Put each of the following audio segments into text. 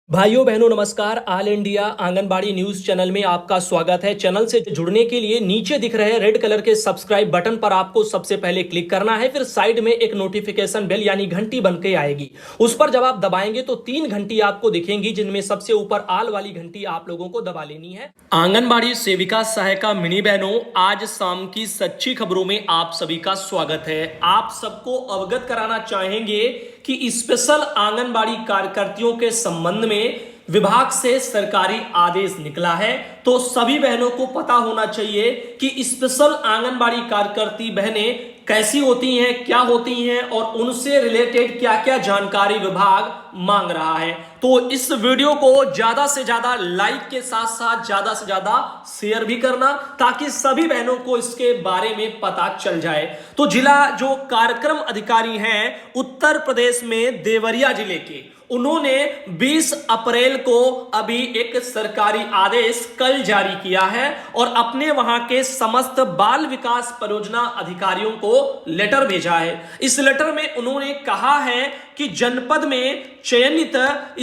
भाइयों बहनों नमस्कार। All India anganwadi news channel में आपका स्वागत है। चैनल से जुड़ने के लिए नीचे दिख रहे रेड कलर के सब्सक्राइब बटन पर आपको सबसे पहले क्लिक करना है। फिर साइड में एक नोटिफिकेशन बेल यानी घंटी बन के आएगी, उस पर जब आप दबाएंगे तो 3 घंटी आपको दिखेंगी, जिनमें सबसे ऊपर आल वाली घंटी आप लोगों को दबा लेनी है। आंगनबाड़ी सेविका सहायिका मिनी बहनों, आज शाम की सच्ची खबरों में आप सभी का स्वागत है। आप सबको अवगत कराना चाहेंगे कि स्पेशल आंगनबाड़ी कार्यकर्तियों के संबंध में विभाग से सरकारी आदेश निकला है। तो सभी बहनों को पता होना चाहिए कि स्पेशल आंगनबाड़ी कार्यकर्ती बहनें कैसी होती हैं, क्या होती हैं और उनसे रिलेटेड क्या क्या जानकारी विभाग मांग रहा है। तो इस वीडियो को ज्यादा से ज्यादा लाइक के साथ साथ ज्यादा से ज्यादा शेयर भी करना, ताकि सभी बहनों को इसके बारे में पता चल जाए। तो जिला जो कार्यक्रम अधिकारी हैं उत्तर प्रदेश में देवरिया जिले के, उन्होंने 20 अप्रैल को अभी एक सरकारी आदेश कल जारी किया है और अपने वहां के समस्त बाल विकास परियोजना अधिकारियों को लेटर भेजा है। इस लेटर में उन्होंने कहा है कि जनपद में चयनित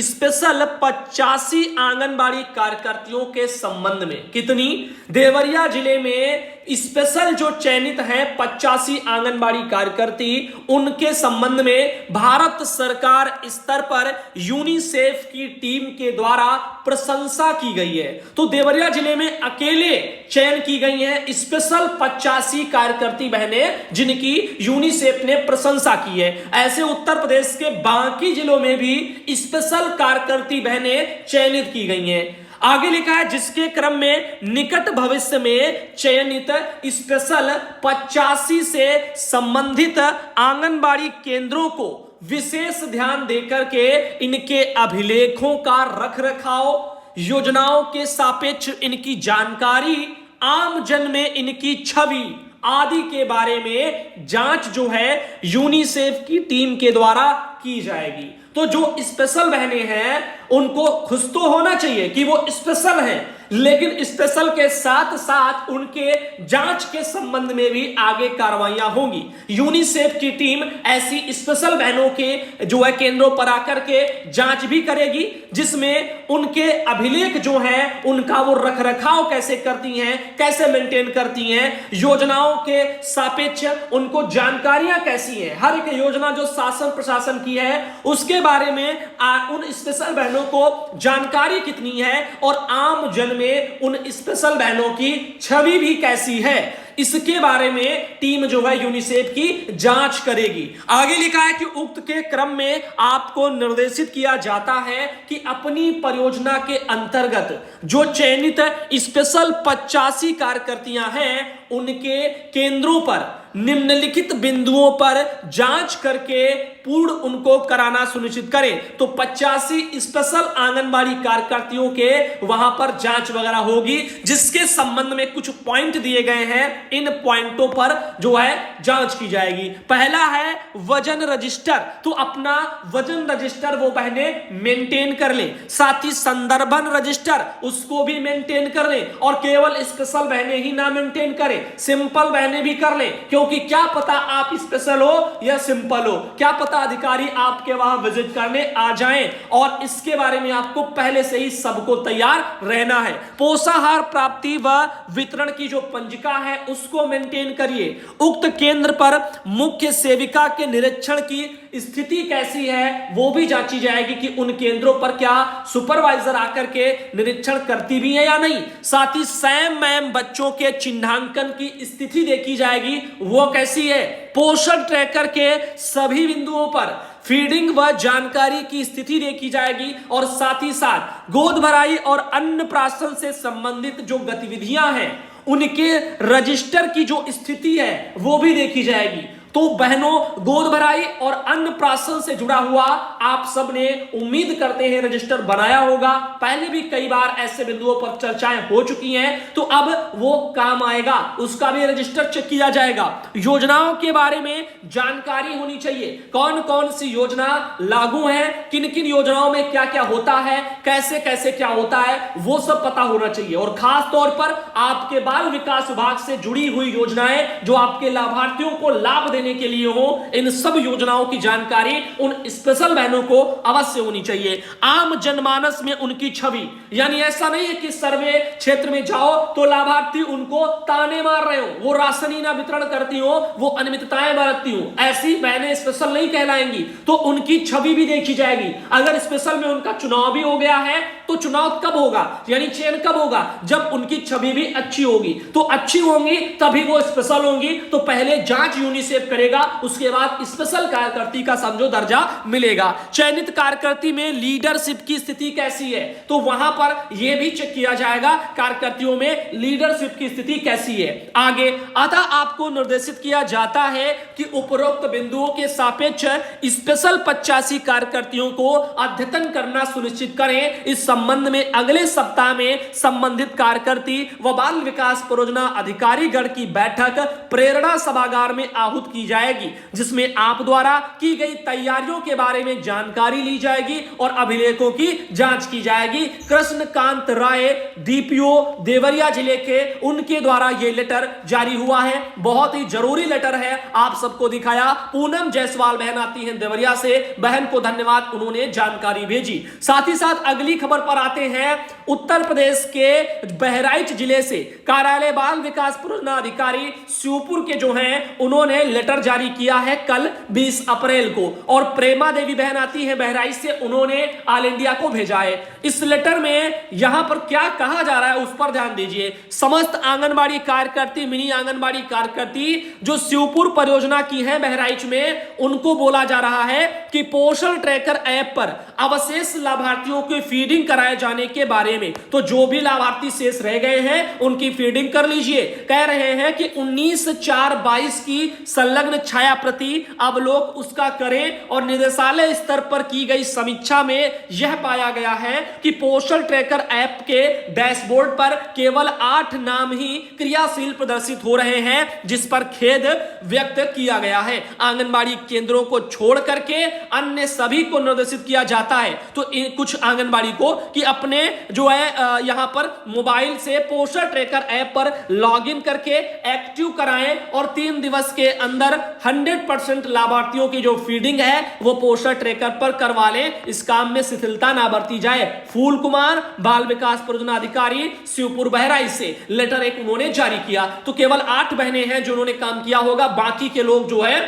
स्पेशल 85 आंगनबाड़ी कार्यकर्तियों के संबंध में, कितनी, देवरिया जिले में स्पेशल जो चयनित है 85 आंगनबाड़ी कार्यकर्ती, उनके संबंध में भारत सरकार स्तर पर यूनिसेफ की टीम के द्वारा प्रशंसा की गई है। तो देवरिया जिले में अकेले चयन की गई हैं स्पेशल 85 कार्यकर्ती बहनें, जिनकी यूनिसेफ ने प्रशंसा की है। ऐसे उत्तर प्रदेश के बाकी जिलों में भी स्पेशल कार्यकर्ती बहनें चयनित की गई हैं। आगे लिखा है, जिसके क्रम में निकट भविष्य में चयनित स्पेशल 85 से संबंधित आंगनबाड़ी केंद्रों को विशेष ध्यान देकर के इनके अभिलेखों का रखरखाव, योजनाओं के सापेक्ष इनकी जानकारी, आम जन में इनकी छवि आदि के बारे में जांच जो है यूनिसेफ की टीम के द्वारा की जाएगी। तो जो स्पेशल बहनें हैं उनको खुश तो होना चाहिए कि वो स्पेशल हैं, लेकिन स्पेशल के साथ साथ उनके जांच के संबंध में भी आगे कार्रवाइयां होंगी। यूनिसेफ की टीम ऐसी स्पेशल बहनों के जो है केंद्रों पर आकर के जांच भी करेगी, जिसमें उनके अभिलेख जो हैं उनका वो रखरखाव कैसे करती हैं, कैसे मेंटेन करती हैं, योजनाओं के सापेक्ष उनको जानकारियां कैसी हैं, हर एक योजना जो शासन प्रशासन की है उसके बारे में उन स्पेशल बहनों को जानकारी कितनी है और आम जन में उन स्पेशल बहनों की छवि भी कैसी है, इसके बारे में टीम जो है यूनिसेफ की जांच करेगी। आगे लिखा है कि उक्त के क्रम में आपको निर्देशित किया जाता है कि अपनी परियोजना के अंतर्गत जो चयनित स्पेशल 85 कार्यकर्तियां हैं उनके केंद्रों पर निम्नलिखित बिंदुओं पर जांच करके पूर्ण उनको कराना सुनिश्चित करें। तो 85 स्पेशल आंगनबाड़ी कार्यकर्तियों के वहां पर जांच वगैरह होगी, जिसके संबंध में कुछ पॉइंट दिए गए हैं। इन पॉइंटों पर जो है जांच की जाएगी। पहला है वजन रजिस्टर, तो अपना वजन रजिस्टर वो बहनें मेंटेन कर लें, साथ ही संदर्भन रजिस्टर उसको भी मेंटेन कर लें, और केवल स्पेशल बहनें ही ना मेंटेन करें, सिंपल बहनें भी कर लें, क्योंकि क्या पता आप स्पेशल हो या सिंपल हो, क्या पता अधिकारी आपके वहां विजिट करने आ जाएं, और इसके बारे में आपको पहले से ही सबको तैयार रहना है। पोषाहार प्राप्ति व वितरण की जो पंजिका है उसको मेंटेन करिए। उक्त केंद्र पर मुख्य सेविका के निरीक्षण की स्थिति कैसी है वो भी जांची जाएगी कि उन केंद्रों पर क्या सुपरवाइजर आकर के निरीक्षण करती भी है या नहीं। साथ ही सैम मैम बच्चों के चिन्हांकन की स्थिति देखी जाएगी, वो कैसी है। पोषण ट्रैकर के सभी बिंदुओं पर फीडिंग व जानकारी की स्थिति देखी जाएगी, और साथ ही साथ गोद भराई और अन्नप्राशन से संबंधित जो गतिविधियां हैं उनके रजिस्टर की जो स्थिति है वो भी देखी जाएगी। तो बहनों, गोद भराई और अन्नप्राशन से जुड़ा हुआ आप सब ने उम्मीद करते हैं रजिस्टर बनाया होगा, पहले भी कई बार ऐसे बिंदुओं पर चर्चाएं हो चुकी हैं, तो अब वो काम आएगा, उसका भी रजिस्टर चेक किया जाएगा। योजनाओं के बारे में जानकारी होनी चाहिए, कौन कौन सी योजना लागू है, किन किन योजनाओं में क्या क्या होता है, कैसे कैसे क्या होता है, वो सब पता होना चाहिए। और खास तौर पर आपके बाल विकास विभाग से जुड़ी हुई योजनाएं जो आपके लाभार्थियों को लाभ लेने के लिए हो, इन सब योजनाओं की जानकारी उन स्पेशल बहनों को अवश्य होनी चाहिए। आम जनमानस में उनकी छवि, यानी ऐसा नहीं है कि सर्वे क्षेत्र में जाओ तो लाभार्थी उनको ताने मार रहे हो, वो राशन ही ना वितरण करती हो, वो अनियमितताएं बरतती हो, ऐसी बहनें स्पेशल नहीं कहलाएंगी। तो उनकी छवि भी देखी जाएगी। अगर स्पेशल में उनका चुनाव भी हो गया है तो चुनाव कब होगा, यानी चयन कब होगा, जब उनकी छवि भी अच्छी होगी। तो अच्छी होंगी तभी वो स्पेशल होंगी। तो पहले जांच यूनिसेफ करेगा, उसके बाद स्पेशल कार्यकर्ती का समझो दर्जा मिलेगा। चयनित कार्यकर्ती में लीडरशिप की स्थिति कैसी है, तो वहां पर यह भी चेक किया जाएगा कार्यकर्तियों में लीडरशिप की स्थिति कैसी है। आगे अतः आपको निर्देशित किया जाता है कि उपरोक्त बिंदुओं के सापेक्ष स्पेशल 85 कार्यकर्तियों को अद्यतन करना सुनिश्चित करें। इस संबंध में अगले सप्ताह में संबंधित कार्यकर्ती व बाल विकास परियोजना अधिकारी गण की बैठक प्रेरणा सभागार में आहूत की जाएगी, जिसमें आप द्वारा की गई तैयारियों के बारे में जानकारी ली जाएगी और अभिलेखों की जांच की जाएगी। कृष्णकांत राय डीपीओ देवरिया जिले के, उनके द्वारा यह लेटर जारी हुआ है। बहुत ही जरूरी लेटर है, आप सबको दिखाया। पूनम जायसवाल बहन आती हैं देवरिया से, बहन को धन्यवाद, उन्होंने जानकारी भेजी। साथ ही साथ अगली खबर पर आते हैं। उत्तर प्रदेश के बहराइच जिले से कार्यालय बाल विकास परियोजना अधिकारी शिवपुर के जो हैं, उन्होंने लेटर जारी किया है कल 20 अप्रैल को। और प्रेमा देवी बहन आती है बहराइच से, उन्होंने ऑल इंडिया को भेजा है। इस लेटर में यहां पर क्या कहा जा रहा है उस पर ध्यान दीजिए। समस्त आंगनबाड़ी कार्यकर्ती, मिनी आंगनबाड़ी कार्यकर्ती जो शिवपुर परियोजना की है बहराइच में, उनको बोला जा रहा है कि पोषण ट्रैकर ऐप पर अवशेष लाभार्थियों की फीडिंग कराए जाने के बारे में, तो जो भी लाभार्थी शेष रह गए हैं उनकी फीडिंग कर लीजिए। कह रहे हैं कि 19/4/22 की संलग्न छाया प्रति अवलोक उसका करें। और निदेशालय स्तर पर की गई समीक्षा में यह पाया गया है कि पोषण ट्रैकर ऐप के डैशबोर्ड पर केवल 8 नाम ही क्रियाशील प्रदर्शित हो रहे हैं, जिस पर खेद व्यक्त किया गया है। आंगनबाड़ी केंद्रों को छोड़ करके अन्य सभी को निर्देशित किया जाता है। तो कुछ आंगनबाड़ी को कि अपने जो है यहां पर मोबाइल से पोषण ट्रैकर ऐप पर लॉगिन करके एक्टिव कराएं और 3 दिवस के अंदर 100% लाभार्थियों की जो फीडिंग है वो पोषण ट्रैकर पर करवा लें। इस काम में शिथिलता ना बरती जाए। फूल कुमार बाल विकास परियोजना अधिकारी शिवपुर बहराइच से लेटर एक उन्होंने जारी किया। तो केवल 8 बहनें हैं जिन्होंने काम किया होगा, बाकी के लोग जो है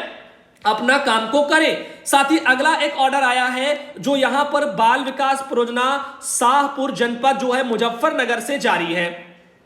अपना काम को करें। साथ ही अगला एक ऑर्डर आया है जो यहां पर बाल विकास परियोजना शाहपुर जनपद जो है मुजफ्फरनगर से जारी है।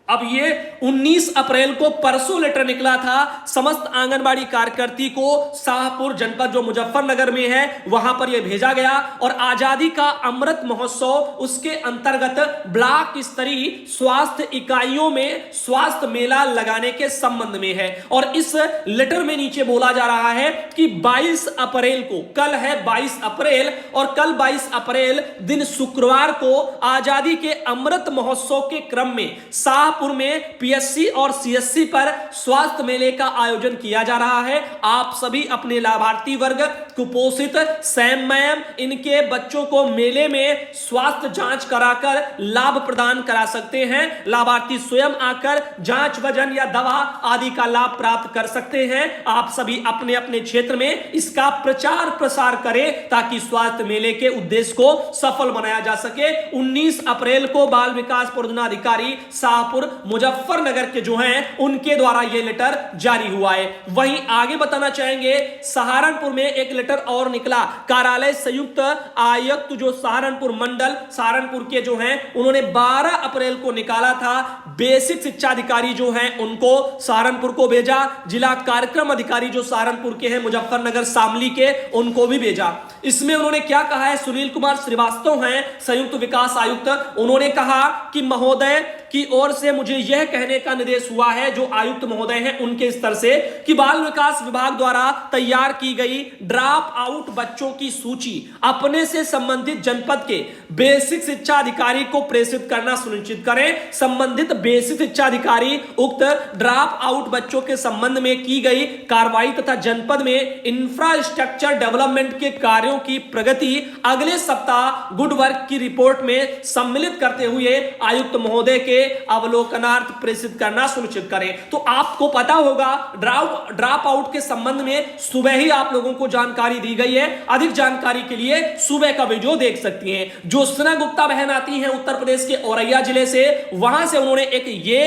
अब ये 19 अप्रैल को परसों लेटर निकला था समस्त आंगनबाड़ी कार्यकर्ती को शाहपुर जनपद जो मुजफ्फरनगर में है वहां पर यह भेजा गया। और आजादी का अमृत महोत्सव उसके अंतर्गत ब्लॉक स्तरीय स्वास्थ्य इकाइयों में स्वास्थ्य मेला लगाने के संबंध में है। और इस लेटर में नीचे बोला जा रहा है कि 22 अप्रैल को, कल है 22 अप्रैल, और कल 22 अप्रैल दिन शुक्रवार को आजादी के अमृत महोत्सव के क्रम में शाहपुर में पीएससी और सीएससी पर स्वास्थ्य मेले का आयोजन किया जा रहा है। आप सभी अपने लाभार्थी वर्ग, कुपोषित, सैम मैम, इनके बच्चों को मेले में स्वास्थ्य जांच कराकर लाभ प्रदान करा सकते हैं। लाभार्थी स्वयं आकर जांच, वजन या दवा आदि का लाभ प्राप्त कर सकते हैं। आप सभी अपने अपने क्षेत्र में इसका प्रचार प्रसार करें ताकि स्वास्थ्य मेले के उद्देश्य को सफल बनाया जा सके। 19 अप्रैल को बाल विकास परियोजना अधिकारी शाहपुर मुजफ्फरनगर के जो हैं उनके द्वारा यह लेटर जारी हुआ है। वहीं आगे बताना चाहेंगे सहारनपुर में एक लेटर और निकला। कार्यालय संयुक्त आयुक्त जो सहारनपुर मंडल सहारनपुर के जो हैं उन्होंने 12 अप्रैल को निकाला था। बेसिक शिक्षा अधिकारी जो हैं उनको सहारनपुर को भेजा। जिला कार्यक्रम अधिकारी जो सहारनपुर के हैं मुजफ्फरनगर शामली के, उनको भी भेजा। इसमें उन्होंने क्या कहा है, सुनील कुमार श्रीवास्तव हैं संयुक्त विकास आयुक्त, उन्होंने कहा कि महोदय की ओर से मुझे यह कहने का निर्देश हुआ है, जो आयुक्त महोदय हैं उनके स्तर से, कि बाल विकास विभाग द्वारा तैयार की गई ड्रॉप आउट बच्चों की सूची अपने से संबंधित जनपद के बेसिक शिक्षा अधिकारी को प्रेषित करना सुनिश्चित करें। संबंधित बेसिक शिक्षा अधिकारी उक्त ड्रॉप आउट बच्चों के संबंध में की गई कार्रवाई तथा जनपद में इंफ्रास्ट्रक्चर डेवलपमेंट के कार्यों की प्रगति अगले सप्ताह गुड वर्क की रिपोर्ट में सम्मिलित करते हुए आयुक्त महोदय के लिए अवलोकनार्थ प्रेषित करना सुनिश्चित करें। तो आपको पता होगा ड्रॉप आउट के संबंध में सुबह ही आप लोगों को जानकारी दी गई है। अधिक जानकारी के लिए सुबह का वीडियो देख सकती हैं। ज्योत्सना गुप्ता बहन आती हैं उत्तर प्रदेश के औरैया जिले से, वहां से उन्होंने एक ये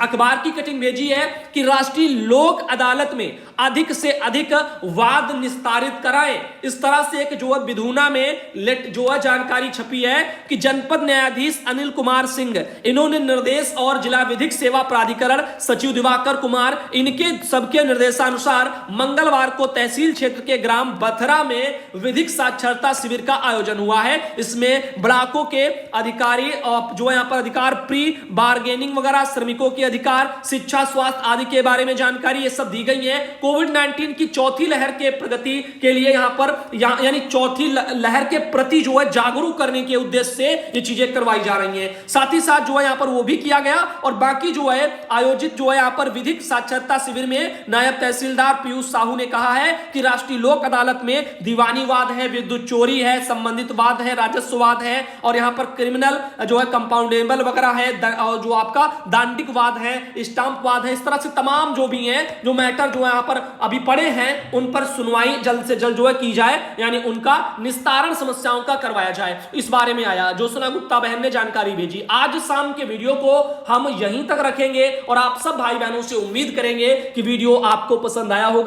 अखबार की कटिंग भेजी है कि राष्ट्रीय लोक अदालत में अधिक से अधिक वाद निस्तारित कराएं। इस तरह से एक जो विधुना में जो जानकारी छपी है कि जनपद न्यायाधीश अनिल कुमार सिंह इन्होंने निर्देश और जिला विधिक सेवा प्राधिकरण सचिव दिवाकर कुमार इनके सबके निर्देशानुसार मंगलवार को तहसील क्षेत्र के ग्राम बथरा में विधिक साक्षरता शिविर का आयोजन हुआ है। इसमें ब्लॉकों के अधिकारी जो यहाँ पर अधिकार प्री बार्गेनिंग वगैरह, श्रमिकों के अधिकार, शिक्षा, स्वास्थ्य आदि के बारे में जानकारी ये सब दी गई है। कोविड-19 की चौथी लहर के प्रगति के लिए यहाँ पर यानी चौथी लहर के प्रति जो है जागरूक करने के उद्देश्य से ये चीजें करवाई जा रही हैं। साथ ही साथ जो है यहाँ पर वो भी किया गया और बाकी जो है आयोजित जो है यहाँ पर विधिक साक्षरता शिविर में नायब तहसीलदार पीयूष साहू ने कहा है कि राष्ट्रीय लोक अदालत में दीवानी वाद है, विद्युत चोरी है, संबंधित वाद है, राजस्व वाद है और यहाँ पर क्रिमिनल जो है कंपाउंडेबल वगैरह है, जो आपका दांडिक वाद है, स्टाम्प वाद है, इस तरह से तमाम जो भी हैं जो मैटर जो यहाँ पर अभी पड़े हैं उन पर सुनवाई जल्द से जल्द जो है की जाए, यानी उनका निस्तारण समस्याओं का करवाया जाए। इस बारे में आया ज्योत्सना गुप्ता बहन ने जानकारी भेजी। आज शाम के वीडियो को हम यहीं तक रखेंगे और आप सब भाई बहनों से उम्मीद करेंगे कि वीडियो आपको पसंद आया होगा।